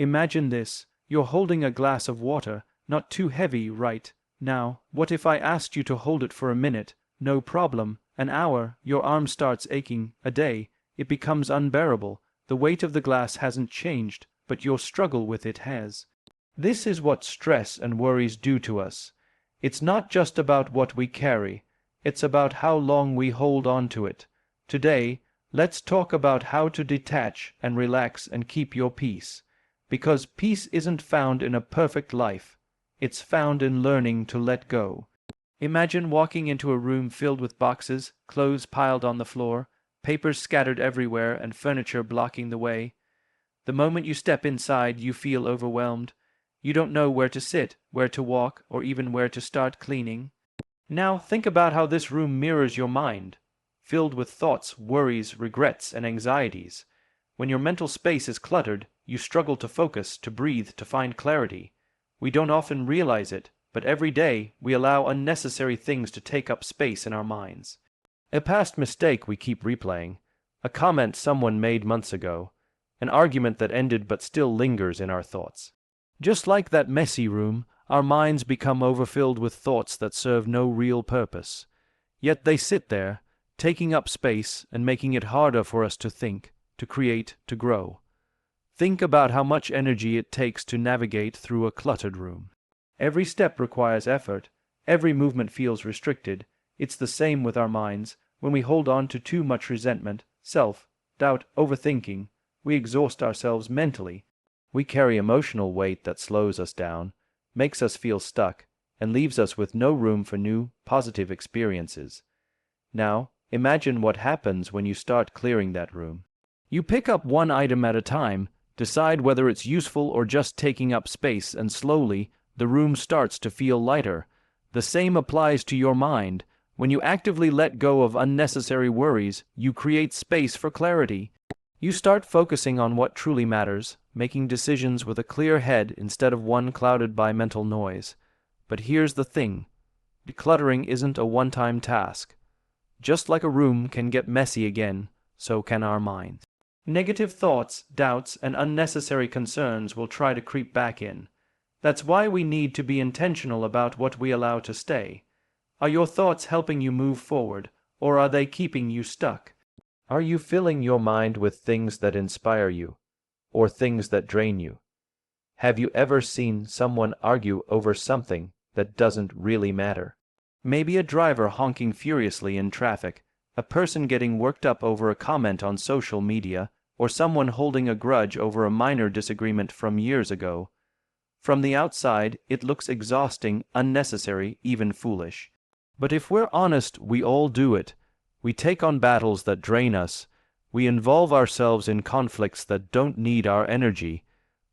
Imagine this, you're holding a glass of water, not too heavy right now. What if I asked you to hold it for a minute? No problem. An hour, your arm starts aching. A day, it becomes unbearable. The weight of the glass hasn't changed, but your struggle with it has. This is what stress and worries do to us. It's not just about what we carry, it's about how long we hold on to it. Today, let's talk about how to detach and relax and keep your peace. Because peace isn't found in a perfect life, it's found in learning to let go. Imagine walking into a room filled with boxes, clothes piled on the floor, papers scattered everywhere, and furniture blocking the way. The moment you step inside, you feel overwhelmed. You don't know where to sit, where to walk, or even where to start cleaning. Now think about how this room mirrors your mind, filled with thoughts, worries, regrets, and anxieties. When your mental space is cluttered, you struggle to focus, to breathe, to find clarity. We don't often realize it, but every day we allow unnecessary things to take up space in our minds. A past mistake we keep replaying, a comment someone made months ago, an argument that ended but still lingers in our thoughts. Just like that messy room, our minds become overfilled with thoughts that serve no real purpose. Yet they sit there, taking up space and making it harder for us to think, to create, to grow. Think about how much energy it takes to navigate through a cluttered room. Every step requires effort, every movement feels restricted. It's the same with our minds. When we hold on to too much resentment, self-doubt, overthinking, we exhaust ourselves mentally. We carry emotional weight that slows us down, makes us feel stuck, and leaves us with no room for new, positive experiences. Now, imagine what happens when you start clearing that room. You pick up one item at a time, decide whether it's useful or just taking up space, and slowly, the room starts to feel lighter. The same applies to your mind. When you actively let go of unnecessary worries, you create space for clarity. You start focusing on what truly matters, making decisions with a clear head instead of one clouded by mental noise. But here's the thing. Decluttering isn't a one-time task. Just like a room can get messy again, so can our minds. Negative thoughts, doubts, and unnecessary concerns will try to creep back in. That's why we need to be intentional about what we allow to stay. Are your thoughts helping you move forward, or are they keeping you stuck? Are you filling your mind with things that inspire you, or things that drain you? Have you ever seen someone argue over something that doesn't really matter? Maybe a driver honking furiously in traffic, a person getting worked up over a comment on social media, or someone holding a grudge over a minor disagreement from years ago. From the outside, it looks exhausting, unnecessary, even foolish. But if we're honest, we all do it. We take on battles that drain us. We involve ourselves in conflicts that don't need our energy.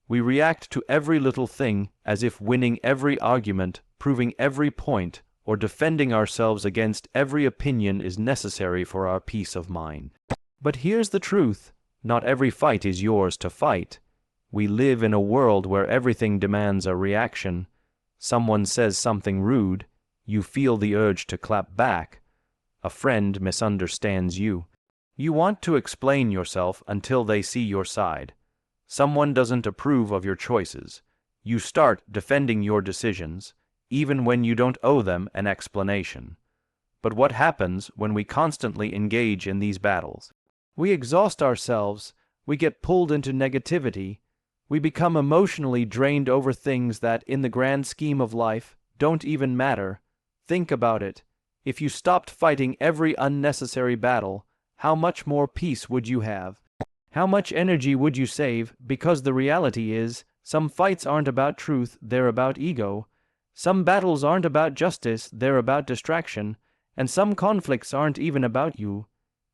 We react to every little thing as if winning every argument, proving every point, or defending ourselves against every opinion is necessary for our peace of mind. But here's the truth. Not every fight is yours to fight. We live in a world where everything demands a reaction. Someone says something rude, you feel the urge to clap back. A friend misunderstands you. You want to explain yourself until they see your side. Someone doesn't approve of your choices. You start defending your decisions, even when you don't owe them an explanation. But what happens when we constantly engage in these battles? We exhaust ourselves, we get pulled into negativity, we become emotionally drained over things that, in the grand scheme of life, don't even matter. Think about it. If you stopped fighting every unnecessary battle, how much more peace would you have? How much energy would you save? Because the reality is, some fights aren't about truth, they're about ego. Some battles aren't about justice, they're about distraction. And some conflicts aren't even about you.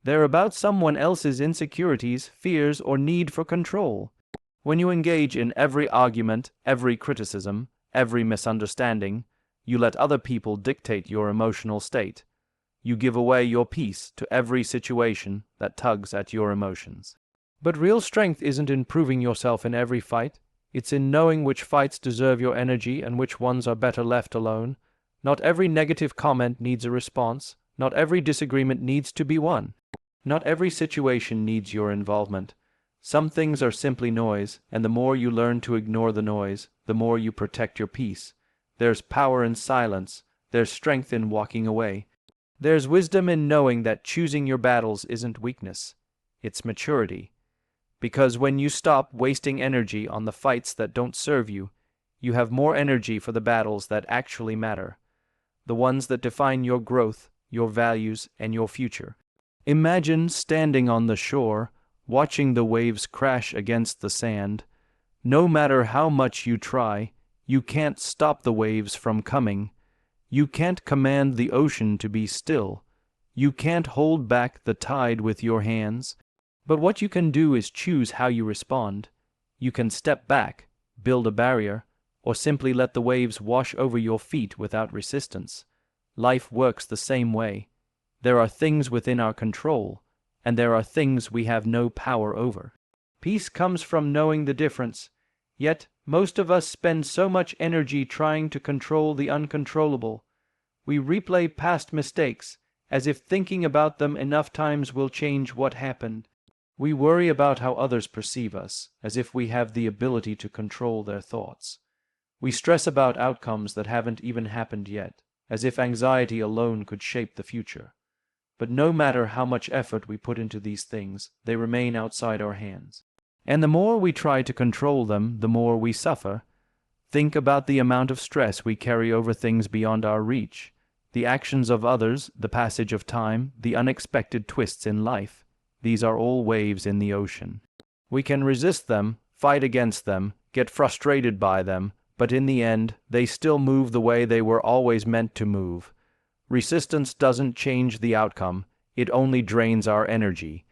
They're about someone else's insecurities, fears, or need for control. When you engage in every argument, every criticism, every misunderstanding, you let other people dictate your emotional state. You give away your peace to every situation that tugs at your emotions. But real strength isn't in proving yourself in every fight. It's in knowing which fights deserve your energy and which ones are better left alone. Not every negative comment needs a response. Not every disagreement needs to be won. Not every situation needs your involvement. Some things are simply noise, and the more you learn to ignore the noise, the more you protect your peace. There's power in silence. There's strength in walking away. There's wisdom in knowing that choosing your battles isn't weakness. It's maturity. Because when you stop wasting energy on the fights that don't serve you, you have more energy for the battles that actually matter. The ones that define your growth, your values, and your future. Imagine standing on the shore, watching the waves crash against the sand. No matter how much you try, you can't stop the waves from coming. You can't command the ocean to be still. You can't hold back the tide with your hands. But what you can do is choose how you respond. You can step back, build a barrier, or simply let the waves wash over your feet without resistance. Life works the same way. There are things within our control, and there are things we have no power over. Peace comes from knowing the difference. Yet, most of us spend so much energy trying to control the uncontrollable. We replay past mistakes, as if thinking about them enough times will change what happened. We worry about how others perceive us, as if we have the ability to control their thoughts. We stress about outcomes that haven't even happened yet, as if anxiety alone could shape the future. But no matter how much effort we put into these things, they remain outside our hands. And the more we try to control them, the more we suffer. Think about the amount of stress we carry over things beyond our reach. The actions of others, the passage of time, the unexpected twists in life. These are all waves in the ocean. We can resist them, fight against them, get frustrated by them, but in the end, they still move the way they were always meant to move. Resistance doesn't change the outcome, it only drains our energy.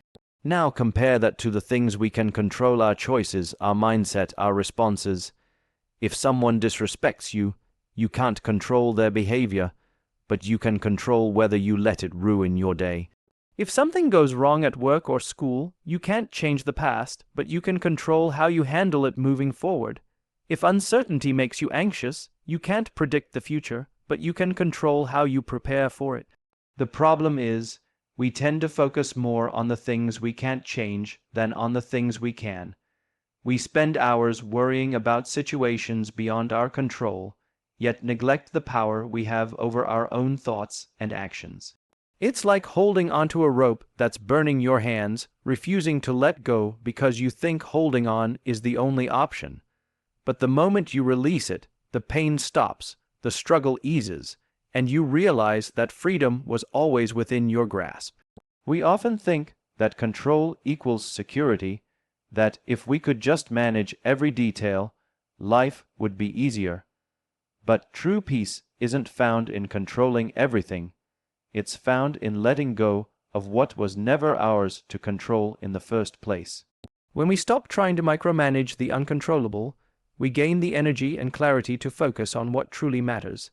Now compare that to the things we can control: our choices, our mindset, our responses. If someone disrespects you, you can't control their behavior, but you can control whether you let it ruin your day. If something goes wrong at work or school, you can't change the past, but you can control how you handle it moving forward. If uncertainty makes you anxious, you can't predict the future, but you can control how you prepare for it. The problem is, we tend to focus more on the things we can't change than on the things we can. We spend hours worrying about situations beyond our control, yet neglect the power we have over our own thoughts and actions. It's like holding onto a rope that's burning your hands, refusing to let go because you think holding on is the only option. But the moment you release it, the pain stops, the struggle eases, and you realize that freedom was always within your grasp. We often think that control equals security, that if we could just manage every detail, life would be easier. But true peace isn't found in controlling everything. It's found in letting go of what was never ours to control in the first place. When we stop trying to micromanage the uncontrollable, we gain the energy and clarity to focus on what truly matters.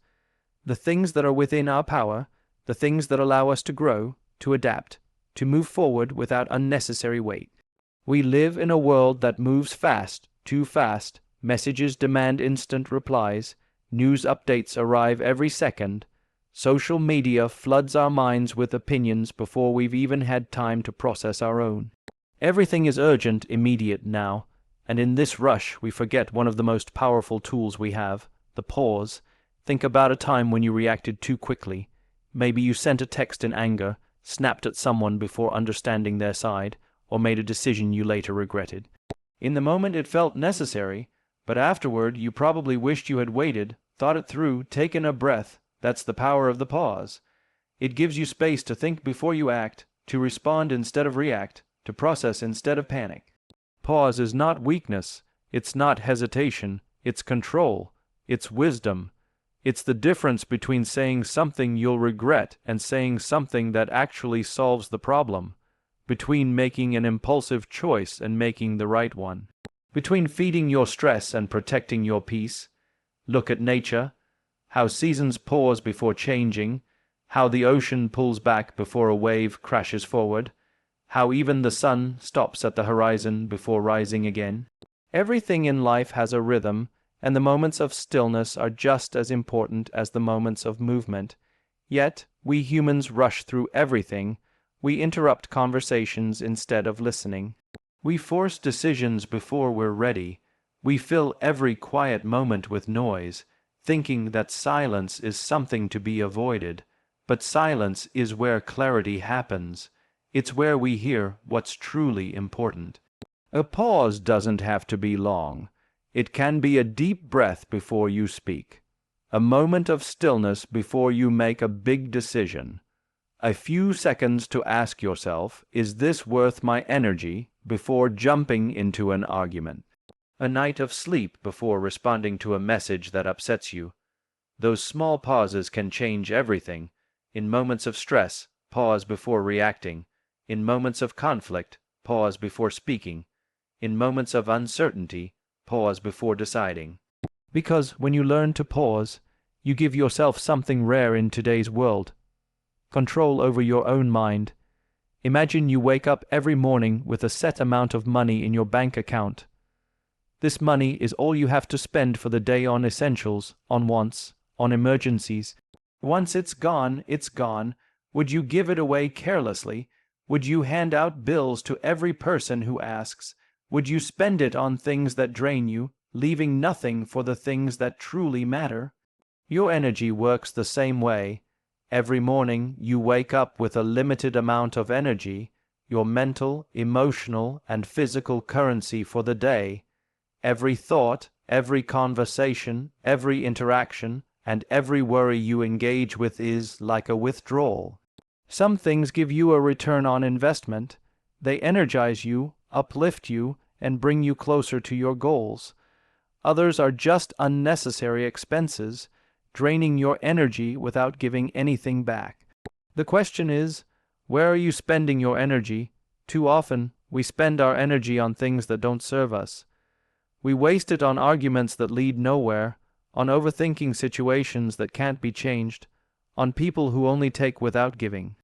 The things that are within our power, the things that allow us to grow, to adapt, to move forward without unnecessary weight. We live in a world that moves fast, too fast. Messages demand instant replies. News updates arrive every second. Social media floods our minds with opinions before we've even had time to process our own. Everything is urgent, immediate now, and in this rush we forget one of the most powerful tools we have, the pause. Think about a time when you reacted too quickly. Maybe you sent a text in anger, snapped at someone before understanding their side, or made a decision you later regretted. In the moment it felt necessary, but afterward you probably wished you had waited, thought it through, taken a breath. That's the power of the pause. It gives you space to think before you act, to respond instead of react, to process instead of panic. Pause is not weakness, it's not hesitation, it's control, it's wisdom. It's the difference between saying something you'll regret and saying something that actually solves the problem, between making an impulsive choice and making the right one, between feeding your stress and protecting your peace. Look at nature. How seasons pause before changing, how the ocean pulls back before a wave crashes forward, how even the sun stops at the horizon before rising again. Everything in life has a rhythm, and the moments of stillness are just as important as the moments of movement. Yet, we humans rush through everything. We interrupt conversations instead of listening. We force decisions before we're ready. We fill every quiet moment with noise, thinking that silence is something to be avoided. But silence is where clarity happens. It's where we hear what's truly important. A pause doesn't have to be long. It can be a deep breath before you speak, a moment of stillness before you make a big decision, a few seconds to ask yourself, is this worth my energy, before jumping into an argument, a night of sleep before responding to a message that upsets you. Those small pauses can change everything. In moments of stress, pause before reacting. In moments of conflict, pause before speaking. In moments of uncertainty, pause before deciding. Because when you learn to pause, you give yourself something rare in today's world: control over your own mind. Imagine you wake up every morning with a set amount of money in your bank account. This money is all you have to spend for the day on essentials, on wants, on emergencies. Once it's gone, it's gone. Would you give it away carelessly? Would you hand out bills to every person who asks? Would you spend it on things that drain you, leaving nothing for the things that truly matter? Your energy works the same way. Every morning you wake up with a limited amount of energy, your mental, emotional, and physical currency for the day. Every thought, every conversation, every interaction, and every worry you engage with is like a withdrawal. Some things give you a return on investment. They energize you, uplift you, and bring you closer to your goals. Others are just unnecessary expenses, draining your energy without giving anything back. The question is, where are you spending your energy? Too often, we spend our energy on things that don't serve us. We waste it on arguments that lead nowhere, on overthinking situations that can't be changed, on people who only take without giving.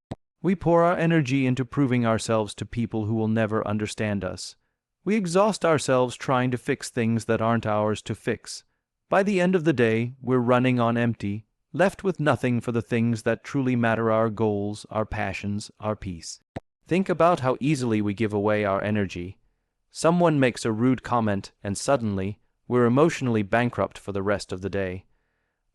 We pour our energy into proving ourselves to people who will never understand us. We exhaust ourselves trying to fix things that aren't ours to fix. By the end of the day, we're running on empty, left with nothing for the things that truly matter: our goals, our passions, our peace. Think about how easily we give away our energy. Someone makes a rude comment, and suddenly, we're emotionally bankrupt for the rest of the day.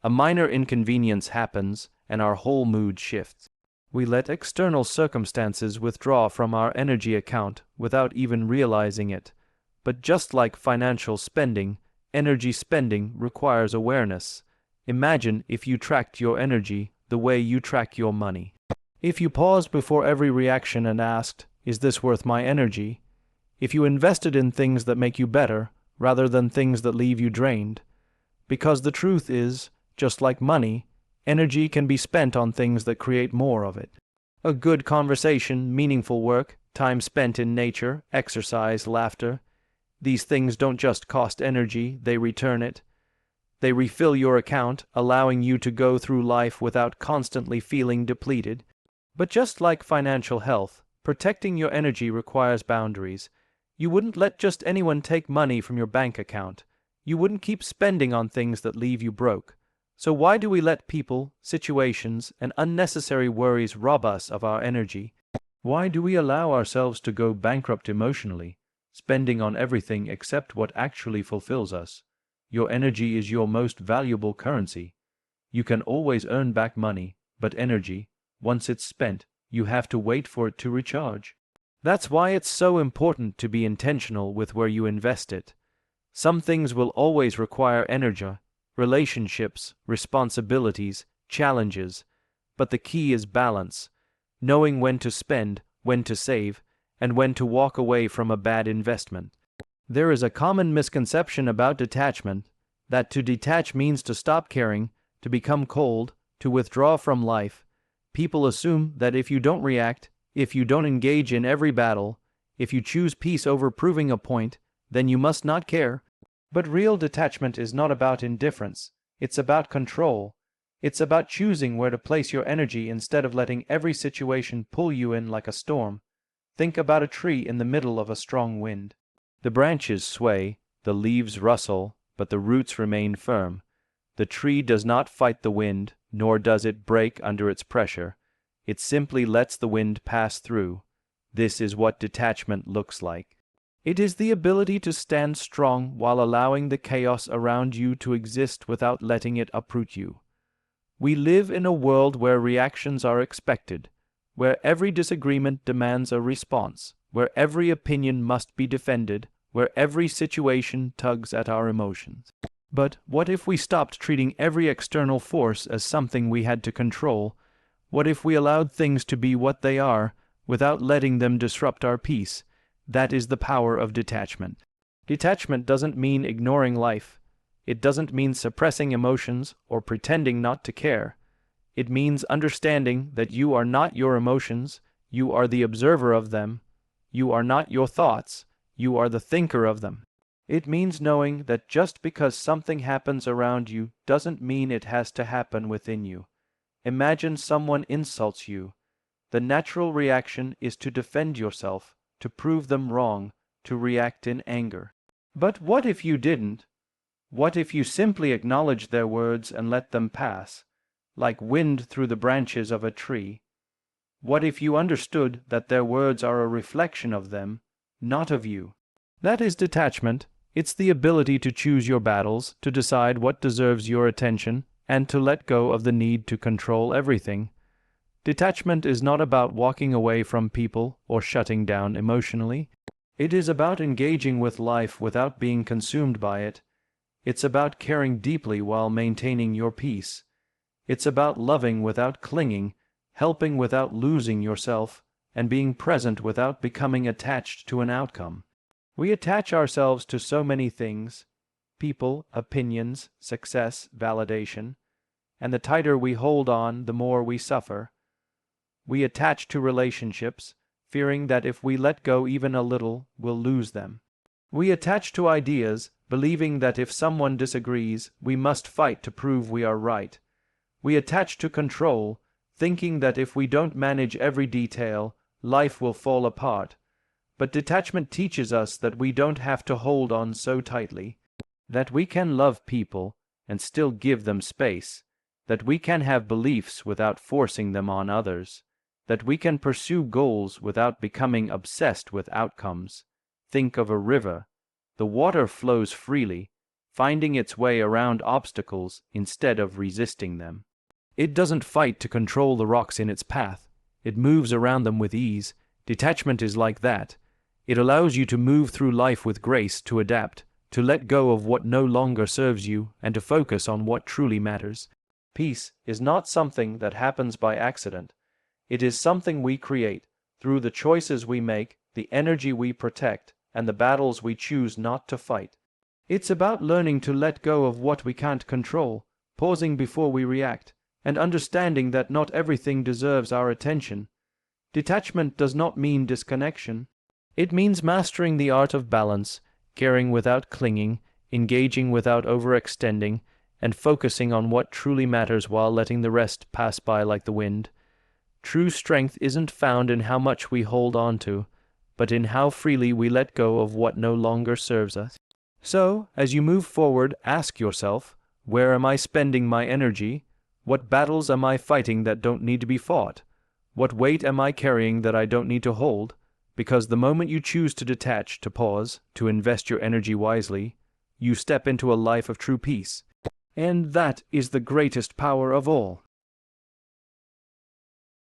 A minor inconvenience happens, and our whole mood shifts. We let external circumstances withdraw from our energy account without even realizing it. But just like financial spending, energy spending requires awareness. Imagine if you tracked your energy the way you track your money. If you paused before every reaction and asked, is this worth my energy? If you invested in things that make you better, rather than things that leave you drained. Because the truth is, just like money, energy can be spent on things that create more of it. A good conversation, meaningful work, time spent in nature, exercise, laughter. These things don't just cost energy, they return it. They refill your account, allowing you to go through life without constantly feeling depleted. But just like financial health, protecting your energy requires boundaries. You wouldn't let just anyone take money from your bank account. You wouldn't keep spending on things that leave you broke. So why do we let people, situations, and unnecessary worries rob us of our energy? Why do we allow ourselves to go bankrupt emotionally, spending on everything except what actually fulfills us? Your energy is your most valuable currency. You can always earn back money, but energy, once it's spent, you have to wait for it to recharge. That's why it's so important to be intentional with where you invest it. Some things will always require energy: relationships, responsibilities, challenges. But the key is balance, knowing when to spend, when to save, and when to walk away from a bad investment. There is a common misconception about detachment, that to detach means to stop caring, to become cold, to withdraw from life. People assume that if you don't react, if you don't engage in every battle, if you choose peace over proving a point, then you must not care. But real detachment is not about indifference. It's about control. It's about choosing where to place your energy instead of letting every situation pull you in like a storm. Think about a tree in the middle of a strong wind. The branches sway, the leaves rustle, but the roots remain firm. The tree does not fight the wind, nor does it break under its pressure. It simply lets the wind pass through. This is what detachment looks like. It is the ability to stand strong while allowing the chaos around you to exist without letting it uproot you. We live in a world where reactions are expected, where every disagreement demands a response, where every opinion must be defended, where every situation tugs at our emotions. But what if we stopped treating every external force as something we had to control? What if we allowed things to be what they are, without letting them disrupt our peace? That is the power of detachment. Detachment doesn't mean ignoring life. It doesn't mean suppressing emotions or pretending not to care. It means understanding that you are not your emotions, you are the observer of them. You are not your thoughts, you are the thinker of them. It means knowing that just because something happens around you doesn't mean it has to happen within you. Imagine someone insults you. The natural reaction is to defend yourself, to prove them wrong, to react in anger. But what if you didn't? What if you simply acknowledged their words and let them pass, like wind through the branches of a tree? What if you understood that their words are a reflection of them, not of you? That is detachment. It's the ability to choose your battles, to decide what deserves your attention, and to let go of the need to control everything. Detachment is not about walking away from people or shutting down emotionally. It is about engaging with life without being consumed by it. It's about caring deeply while maintaining your peace. It's about loving without clinging, helping without losing yourself, and being present without becoming attached to an outcome. We attach ourselves to so many things: people, opinions, success, validation, and the tighter we hold on, the more we suffer. We attach to relationships, fearing that if we let go even a little, we'll lose them. We attach to ideas, believing that if someone disagrees, we must fight to prove we are right. We attach to control, thinking that if we don't manage every detail, life will fall apart. But detachment teaches us that we don't have to hold on so tightly, that we can love people and still give them space, that we can have beliefs without forcing them on others, that we can pursue goals without becoming obsessed with outcomes. Think of a river. The water flows freely, finding its way around obstacles instead of resisting them. It doesn't fight to control the rocks in its path. It moves around them with ease. Detachment is like that. It allows you to move through life with grace, to adapt, to let go of what no longer serves you, and to focus on what truly matters. Peace is not something that happens by accident. It is something we create through the choices we make, the energy we protect, and the battles we choose not to fight. It's about learning to let go of what we can't control, pausing before we react, and understanding that not everything deserves our attention. Detachment does not mean disconnection. It means mastering the art of balance, caring without clinging, engaging without overextending, and focusing on what truly matters while letting the rest pass by like the wind. True strength isn't found in how much we hold on to, but in how freely we let go of what no longer serves us. So, as you move forward, ask yourself, where am I spending my energy? What battles am I fighting that don't need to be fought? What weight am I carrying that I don't need to hold? Because the moment you choose to detach, to pause, to invest your energy wisely, you step into a life of true peace. And that is the greatest power of all.